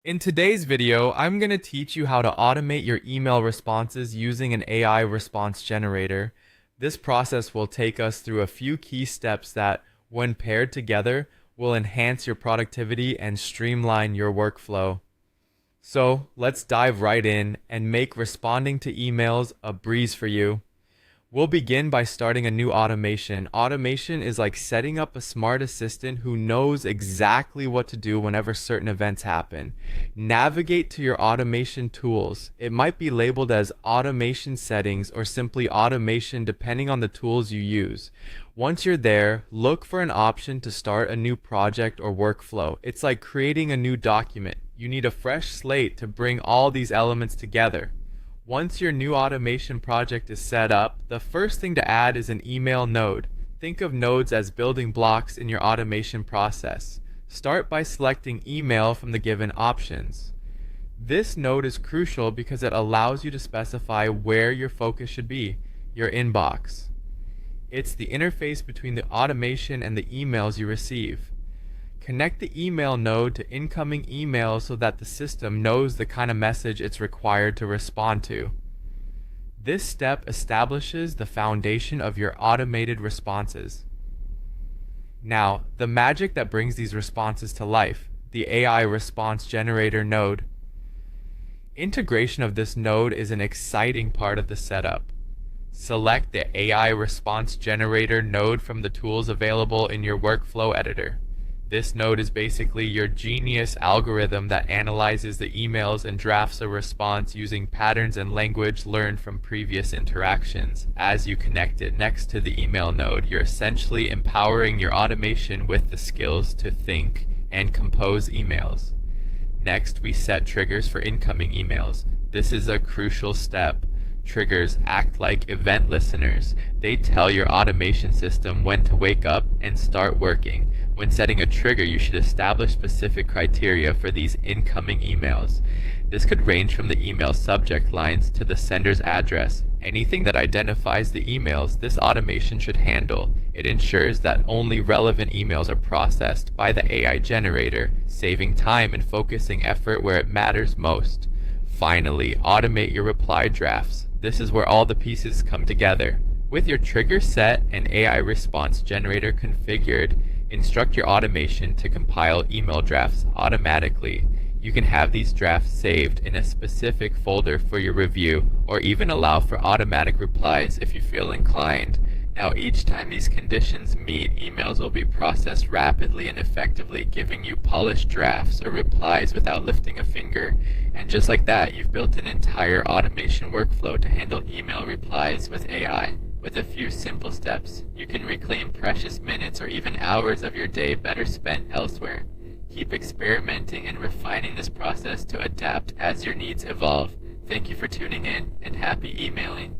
In today's video, I'm going to teach you how to automate your email responses using an AI response generator. This process will take us through a few key steps that, when paired together, will enhance your productivity and streamline your workflow. So, let's dive right in and make responding to emails a breeze for you. We'll begin by starting a new automation. Automation is like setting up a smart assistant who knows exactly what to do whenever certain events happen. Navigate to your automation tools. It might be labeled as automation settings or simply automation depending on the tools you use. Once you're there, look for an option to start a new project or workflow. It's like creating a new document. You need a fresh slate to bring all these elements together. Once your new automation project is set up, the first thing to add is an email node. Think of nodes as building blocks in your automation process. Start by selecting email from the given options. This node is crucial because it allows you to specify where your focus should be, your inbox. It's the interface between the automation and the emails you receive. Connect the email node to incoming emails so that the system knows the kind of message it's required to respond to. This step establishes the foundation of your automated responses. Now, the magic that brings these responses to life, the AI response generator node. Integration of this node is an exciting part of the setup. Select the AI response generator node from the tools available in your workflow editor. This node is basically your genius algorithm that analyzes the emails and drafts a response using patterns and language learned from previous interactions. As you connect it next to the email node, you're essentially empowering your automation with the skills to think and compose emails. Next, we set triggers for incoming emails. This is a crucial step. Triggers act like event listeners. They tell your automation system when to wake up and start working. When setting a trigger, you should establish specific criteria for these incoming emails. This could range from the email subject lines to the sender's address. Anything that identifies the emails, this automation should handle. It ensures that only relevant emails are processed by the AI generator, saving time and focusing effort where it matters most. Finally, automate your reply drafts. This is where all the pieces come together. With your trigger set and AI response generator configured, instruct your automation to compile email drafts automatically. You can have these drafts saved in a specific folder for your review, or even allow for automatic replies if you feel inclined. Now, each time these conditions meet, emails will be processed rapidly and effectively, giving you polished drafts or replies without lifting a finger. And just like that, you've built an entire automation workflow to handle email replies with AI. With a few simple steps, you can reclaim precious minutes or even hours of your day better spent elsewhere. Keep experimenting and refining this process to adapt as your needs evolve. Thank you for tuning in, and happy emailing.